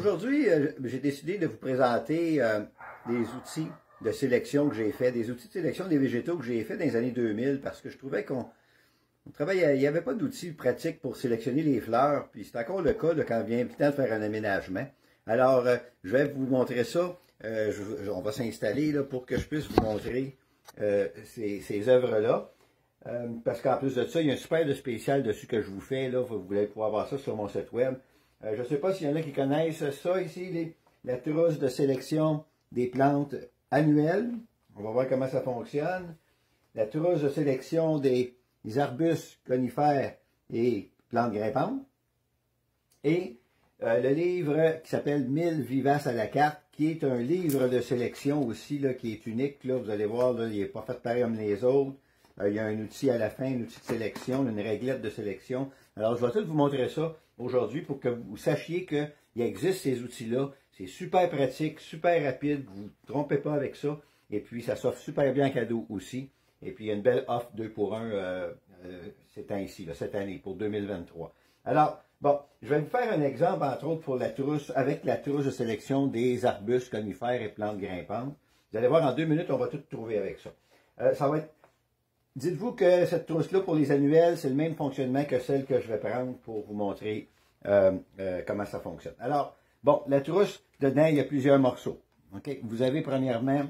Aujourd'hui, j'ai décidé de vous présenter des outils de sélection que j'ai fait, des outils de sélection des végétaux que j'ai fait dans les années 2000 parce que je trouvais qu'on travaillait, il n'y avait pas d'outils pratiques pour sélectionner les fleurs, puis c'est encore le cas quand vient le temps de faire un aménagement. Alors, je vais vous montrer ça. On va s'installer pour que je puisse vous montrer ces œuvres-là. Parce qu'en plus de ça, il y a un super de spécial dessus que je vous fais. Là, vous allez pouvoir voir ça sur mon site web. Je ne sais pas s'il y en a qui connaissent ça ici, la trousse de sélection des plantes annuelles. On va voir comment ça fonctionne. La trousse de sélection des arbustes, conifères et plantes grimpantes. Et le livre qui s'appelle 1000 vivaces à la carte, qui est un livre de sélection aussi, là, qui est unique. Là, vous allez voir, là, il n'est pas fait pareil comme les autres. Il y a un outil à la fin, un outil de sélection, une réglette de sélection. Alors, je vais tout vous montrer ça aujourd'hui pour que vous sachiez qu'il existe ces outils-là. C'est super pratique, super rapide. Vous ne vous trompez pas avec ça. Et puis, ça s'offre super bien en cadeau aussi. Et puis, il y a une belle offre 2 pour 1 cette année, pour 2023. Alors, bon, je vais vous faire un exemple, entre autres, pour la trousse, avec la trousse de sélection des arbustes, conifères et plantes grimpantes. Vous allez voir, en 2 minutes, on va tout trouver avec ça. Ça va être... Dites-vous que cette trousse-là, pour les annuels, c'est le même fonctionnement que celle que je vais prendre pour vous montrer comment ça fonctionne. Alors, bon, la trousse, dedans, il y a plusieurs morceaux. Okay? Vous avez premièrement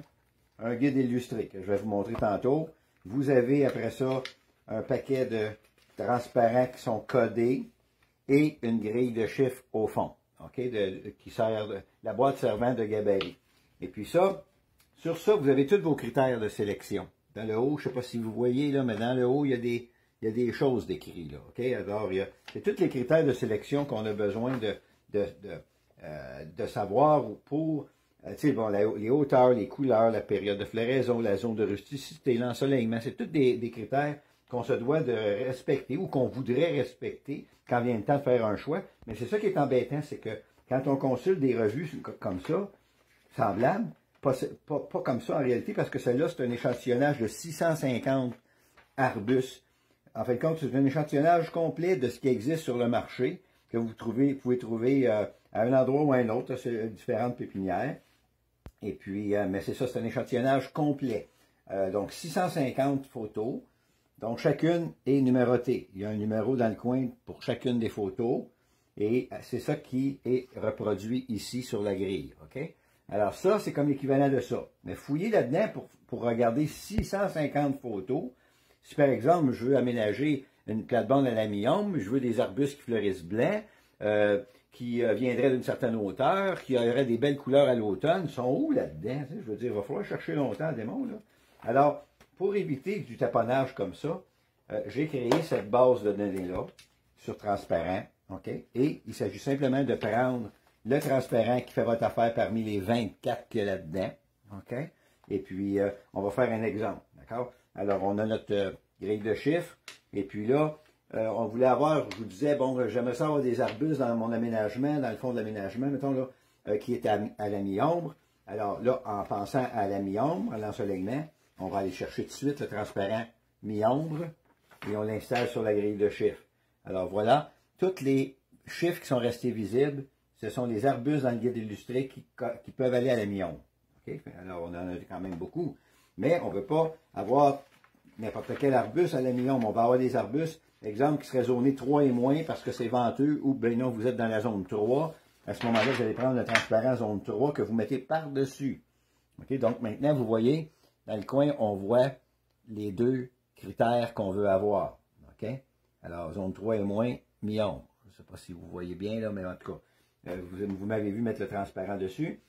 un guide illustré que je vais vous montrer tantôt. Vous avez après ça un paquet de transparents qui sont codés et une grille de chiffres au fond, qui sert la boîte servant de gabarit. Et puis ça, sur ça, vous avez tous vos critères de sélection. Dans le haut, je ne sais pas si vous voyez, là, mais dans le haut, il y a des choses décrites. Alors, c'est tous les critères de sélection qu'on a besoin de savoir pour, bon, les hauteurs, les couleurs, la période de floraison, la zone de rusticité, l'ensoleillement. C'est tous des critères qu'on se doit de respecter ou qu'on voudrait respecter quand vient le temps de faire un choix. Mais c'est ça qui est embêtant, c'est que quand on consulte des revues comme ça, semblables, pas comme ça en réalité, parce que celle-là, c'est un échantillonnage de 650 arbustes. En fin de compte, c'est un échantillonnage complet de ce qui existe sur le marché, que vous pouvez trouver à un endroit ou à un autre, c'est différentes pépinières. Et puis, mais c'est ça, c'est un échantillonnage complet. Donc, 650 photos. Donc, chacune est numérotée. Il y a un numéro dans le coin pour chacune des photos. Et c'est ça qui est reproduit ici sur la grille. OK? Alors ça, c'est comme l'équivalent de ça. Mais fouillez là-dedans pour regarder 650 photos. Si par exemple, je veux aménager une plate-bande à la mi-ombre, je veux des arbustes qui fleurissent blancs, qui viendraient d'une certaine hauteur, qui auraient des belles couleurs à l'automne, ils sont où là-dedans? Je veux dire, il va falloir chercher longtemps, démon, là. Alors, pour éviter du taponnage comme ça, j'ai créé cette base de données-là sur transparent. Et il s'agit simplement de prendre le transparent qui fait votre affaire parmi les 24 qu'il y a là-dedans. Et puis, on va faire un exemple. D'accord? Alors, on a notre grille de chiffres. Et puis là, on voulait avoir, je vous disais, bon, j'aimerais ça avoir des arbustes dans mon aménagement, dans le fond de l'aménagement, mettons là, qui est à la mi-ombre. Alors là, en pensant à la mi-ombre, à l'ensoleillement, on va aller chercher tout de suite le transparent mi-ombre et on l'installe sur la grille de chiffres. Alors voilà, tous les chiffres qui sont restés visibles, ce sont les arbustes dans le guide illustré qui peuvent aller à la mi-ombre. Alors, on en a quand même beaucoup. Mais on ne veut pas avoir n'importe quel arbuste à la mi-ombre. On va avoir des arbustes, exemple, qui seraient zonés 3 et moins parce que c'est venteux, ou bien non, vous êtes dans la zone 3. À ce moment-là, vous allez prendre le transparent zone 3 que vous mettez par-dessus. Donc, maintenant, vous voyez, dans le coin, on voit les deux critères qu'on veut avoir. Alors, zone 3 et moins, mi-ombre. Je ne sais pas si vous voyez bien, là, mais en tout cas, vous m'avez vu mettre le transparent dessus.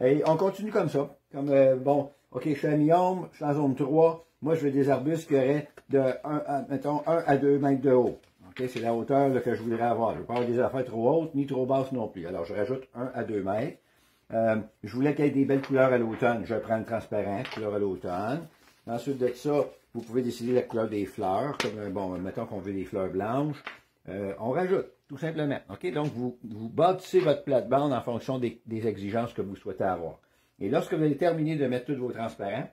Et on continue comme ça. Comme, bon, OK, je suis à mi-ombre, je suis en zone 3. Moi, je veux des arbustes qui auraient mettons, 1 à 2 mètres de haut. C'est la hauteur là, que je voudrais avoir. Je ne veux pas avoir des affaires trop hautes, ni trop basses non plus. Alors, je rajoute 1 à 2 mètres. Je voulais qu'il y ait des belles couleurs à l'automne. Je prends le transparent, couleur à l'automne. Ensuite de ça, vous pouvez décider la couleur des fleurs. Comme, bon, mettons qu'on veut des fleurs blanches. On rajoute, tout simplement. Donc, vous bâtissez votre plate-bande en fonction des exigences que vous souhaitez avoir. Et lorsque vous allez terminer de mettre tous vos transparents,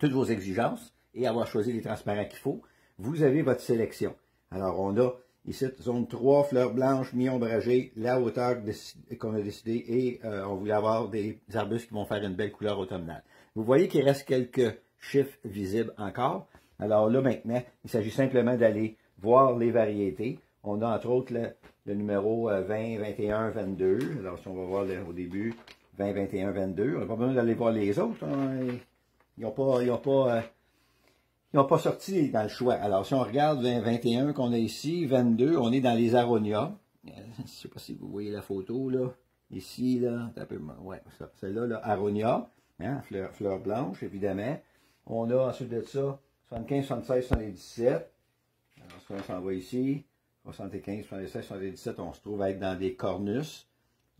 toutes vos exigences, et avoir choisi les transparents qu'il faut, vous avez votre sélection. Alors, on a Ici, zone 3, fleurs blanches, mi-ombragées, la hauteur qu'on a décidé et on voulait avoir des arbustes qui vont faire une belle couleur automnale. Vous voyez qu'il reste quelques chiffres visibles encore. Alors là, maintenant, il s'agit simplement d'aller voir les variétés. On a entre autres le numéro 20, 21, 22. Alors si on va voir au début 20, 21, 22, on n'a pas besoin d'aller voir les autres. Hein. Ils n'ont pas sorti dans le choix. Alors, si on regarde 21 qu'on a ici, 22, on est dans les aronias. Je ne sais pas si vous voyez la photo, là. Ici, là, un peu, ouais, celle-là, là, aronia, hein, fleur blanche, évidemment. On a ensuite de ça, 75, 76, 77. Alors, ça, on s'en va ici. 75, 76, 77, on se trouve à être dans des cornus.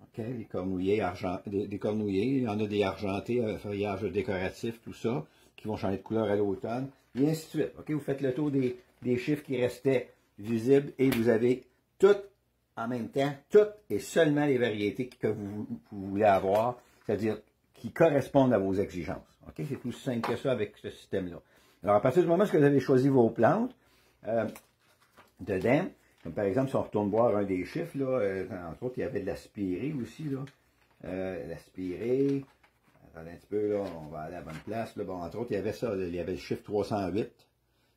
OK, les cornouillers, des cornouillers. Il y en a des argentés, feuillage décoratif, tout ça, qui vont changer de couleur à l'automne, et ainsi de suite. OK, vous faites le tour des chiffres qui restaient visibles et vous avez toutes en même temps, toutes et seulement les variétés que vous voulez avoir, c'est-à-dire qui correspondent à vos exigences. OK, c'est plus simple que ça avec ce système-là. Alors, à partir du moment où vous avez choisi vos plantes, dedans, comme par exemple, si on retourne voir un des chiffres, là, entre autres, il y avait de l'aspirée aussi, là. L'aspirée, attendez un petit peu, là, on va aller à la bonne place, là. Bon, entre autres, il y avait ça, là, il y avait le chiffre 308,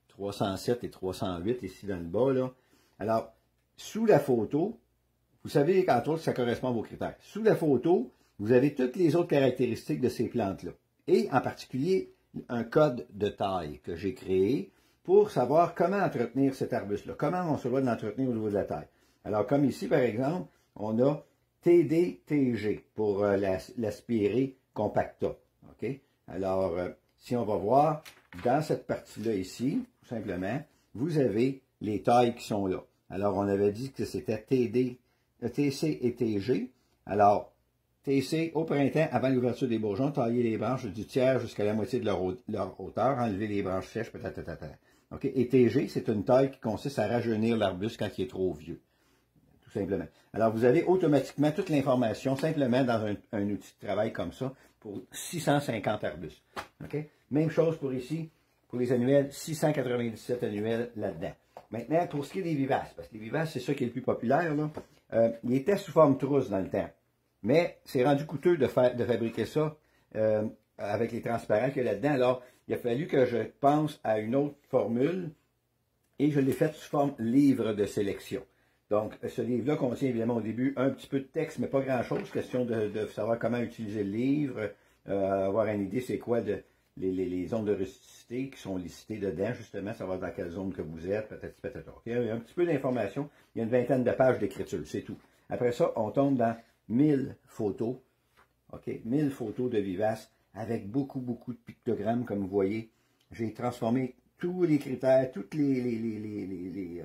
307 et 308 ici dans le bas, là. Alors, sous la photo, vous savez qu'entre autres, ça correspond à vos critères. Sous la photo, vous avez toutes les autres caractéristiques de ces plantes-là. Et en particulier, un code de taille que j'ai créé pour savoir comment entretenir cet arbuste-là, comment on se doit de l'entretenir au niveau de la taille. Alors, comme ici, par exemple, on a TDTG pour l'aspirée compacta. OK? Alors, si on va voir, dans cette partie-là ici, tout simplement, vous avez les tailles qui sont là. Alors, on avait dit que c'était TC et TG. Alors, TC, au printemps, avant l'ouverture des bourgeons, tailler les branches du tiers jusqu'à la moitié de leur hauteur, enlever les branches sèches, peut-être. Okay? Et TG, c'est une taille qui consiste à rajeunir l'arbuste quand il est trop vieux. Tout simplement. Alors, vous avez automatiquement toute l'information simplement dans un outil de travail comme ça pour 650 arbustes. Okay? Même chose pour ici, pour les annuels, 697 annuels là-dedans. Maintenant, pour ce qui est des vivaces, parce que les vivaces, c'est ça qui est le plus populaire, là, il était sous forme trousse dans le temps. Mais c'est rendu coûteux de fabriquer ça avec les transparents qu'il y a là-dedans. Alors, il a fallu que je pense à une autre formule et je l'ai faite sous forme livre de sélection. Donc, ce livre-là contient évidemment au début un petit peu de texte, mais pas grand-chose. Question de savoir comment utiliser le livre, avoir une idée c'est quoi les zones de rusticité qui sont listées dedans, justement, savoir dans quelle zone que vous êtes, peut-être. Okay? Il y a un petit peu d'informations. Il y a une vingtaine de pages d'écriture, c'est tout. Après ça, on tombe dans 1000 photos. OK? 1000 photos de vivaces avec beaucoup de pictogrammes, comme vous voyez. J'ai transformé tous les critères, toutes les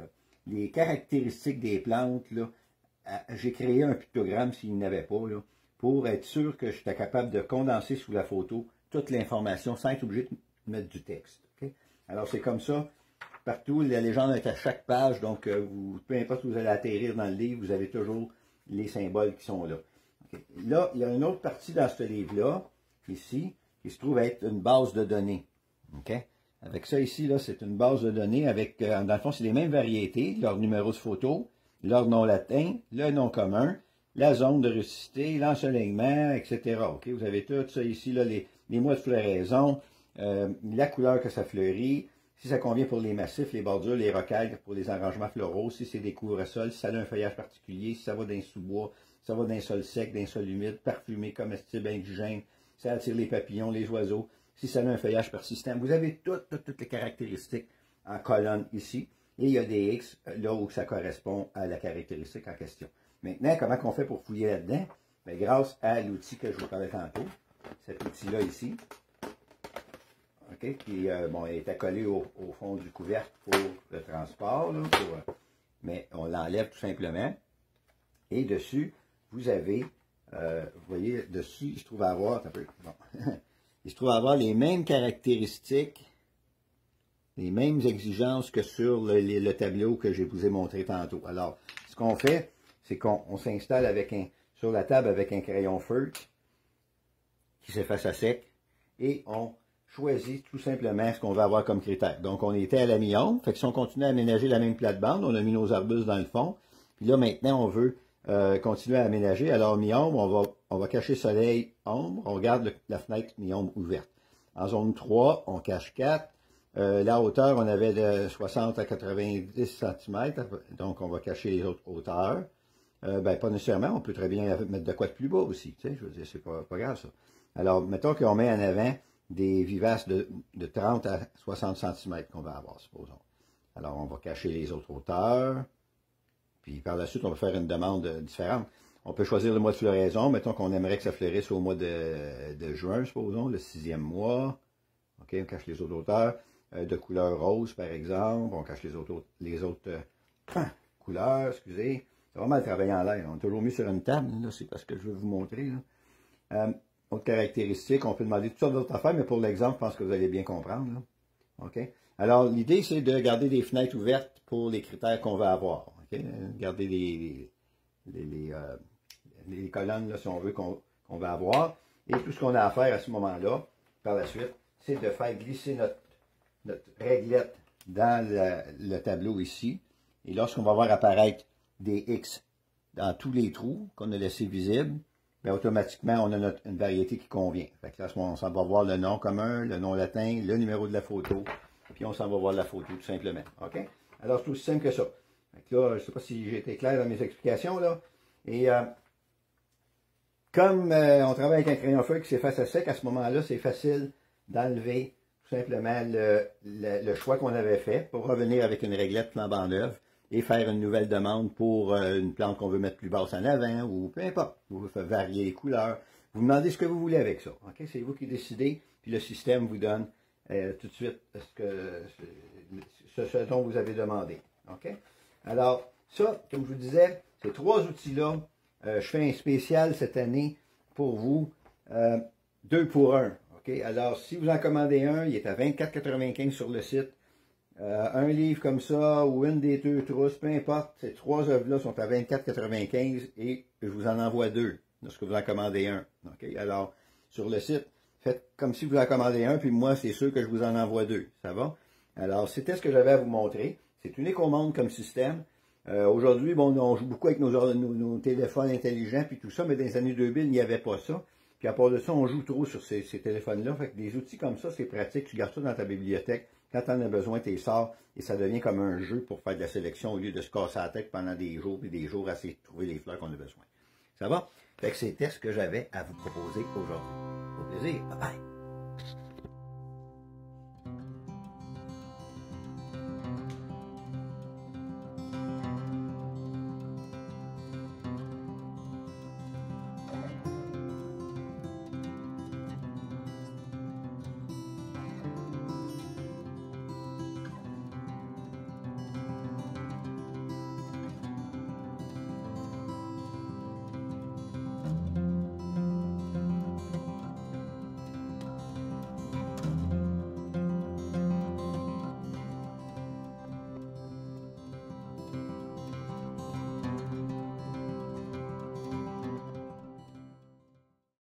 caractéristiques des plantes. J'ai créé un pictogramme s'il n'y en avait pas, là, pour être sûr que j'étais capable de condenser sous la photo toute l'information sans être obligé de mettre du texte. Okay? Alors, c'est comme ça. Partout, la légende est à chaque page, donc peu importe où vous allez atterrir dans le livre, vous avez toujours les symboles qui sont là. Okay. Là, il y a une autre partie dans ce livre-là, ici, qui se trouve être une base de données. Okay? Avec ça ici, là, c'est une base de données avec, dans le fond, c'est les mêmes variétés, leur numéro de photo, leur nom latin, le nom commun, la zone de rusticité, l'ensoleillement, etc. Okay? Vous avez tout ça ici, là, les mois de floraison, la couleur que ça fleurit, si ça convient pour les massifs, les bordures, les rocailles, pour les arrangements floraux, si c'est des couvre-sols, si ça a un feuillage particulier, si ça va d'un sous-bois, si ça va d'un sol sec, d'un sol humide, parfumé, comestible, indigène, si ça attire les papillons, les oiseaux, si ça a un feuillage persistant. Vous avez toutes les caractéristiques en colonne ici, et il y a des X là où ça correspond à la caractéristique en question. Maintenant, comment on fait pour fouiller là-dedans? Bien, grâce à l'outil que je vous parlais tantôt, cet outil-là ici, okay, qui est accolé au fond du couvercle pour le transport, là, mais on l'enlève tout simplement. Et dessus, vous avez, vous voyez, dessus, il se trouve avoir, il se trouve avoir les mêmes caractéristiques, les mêmes exigences que sur le tableau que je vous ai montré tantôt. Alors, ce qu'on fait, c'est qu'on s'installe sur la table avec un crayon feutre qui s'efface à sec et on choisi tout simplement ce qu'on va avoir comme critère. Donc, on était à la mi-ombre. Fait que si on continue à aménager la même plate-bande, on a mis nos arbustes dans le fond. Puis là, maintenant, on veut continuer à aménager. Alors, mi-ombre, on va cacher soleil, ombre. On garde la fenêtre mi-ombre ouverte. En zone 3, on cache 4. La hauteur, on avait de 60 à 90 cm. Donc, on va cacher les autres hauteurs. Pas nécessairement. On peut très bien mettre de quoi de plus bas aussi. Tu sais, je veux dire, c'est pas grave, ça. Alors, mettons qu'on met en avant des vivaces de 30 à 60 cm qu'on va avoir, supposons. Alors, on va cacher les autres hauteurs. Puis, par la suite, on va faire une demande différente. On peut choisir le mois de floraison. Mettons qu'on aimerait que ça fleurisse au mois de juin, supposons, le 6e mois. OK, on cache les autres hauteurs. De couleur rose, par exemple. On cache les autres couleurs, excusez. C'est vraiment le travail en l'air. On est toujours mis sur une table. C'est parce que je veux vous montrer. Autre caractéristique, on peut demander toutes sortes d'autres affaires, mais pour l'exemple, je pense que vous allez bien comprendre. Là. OK? Alors, l'idée, c'est de garder des fenêtres ouvertes pour les critères qu'on va avoir. OK? Garder les colonnes, là, si on veut, qu'on va avoir. Et tout ce qu'on a à faire à ce moment-là, par la suite, c'est de faire glisser notre réglette dans le tableau ici. Et lorsqu'on va voir apparaître des X dans tous les trous qu'on a laissés visibles, bien, automatiquement, on a une variété qui convient. Fait que là, on s'en va voir le nom commun, le nom latin, le numéro de la photo, puis on s'en va voir la photo, tout simplement. OK? Alors, c'est aussi simple que ça. Fait que là, je ne sais pas si j'ai été clair dans mes explications, là. Et comme on travaille avec un crayon feuille qui s'efface à sec, à ce moment-là, c'est facile d'enlever tout simplement le choix qu'on avait fait pour revenir avec une réglette flambant neuve et faire une nouvelle demande pour une plante qu'on veut mettre plus basse en avant ou peu importe. Vous faites varier les couleurs. Vous demandez ce que vous voulez avec ça. Okay? C'est vous qui décidez, puis le système vous donne tout de suite ce dont vous avez demandé. Okay? Alors, ça, comme je vous disais, ces trois outils-là, je fais un spécial cette année pour vous, 2 pour 1. Okay? Alors, si vous en commandez un, il est à 24,95 sur le site. Un livre comme ça, ou une des 2 trousses, peu importe, ces 3 œuvres-là sont à 24,95 et je vous en envoie 2 lorsque vous en commandez un. Okay? Alors, sur le site, faites comme si vous en commandez un, puis moi, c'est sûr que je vous en envoie 2. Ça va? Alors, c'était ce que j'avais à vous montrer. C'est unique au monde comme système. Aujourd'hui, bon, on joue beaucoup avec nos téléphones intelligents, puis tout ça, mais dans les années 2000, il n'y avait pas ça. Puis à part de ça, on joue trop sur ces téléphones-là. Fait que des outils comme ça, c'est pratique. Tu gardes ça dans ta bibliothèque. Quand tu en as besoin, tu les sors et ça devient comme un jeu pour faire de la sélection au lieu de se casser la tête pendant des jours et des jours à essayer de trouver les fleurs qu'on a besoin. Ça va? Fait que c'était ce que j'avais à vous proposer aujourd'hui. Au plaisir. Bye bye.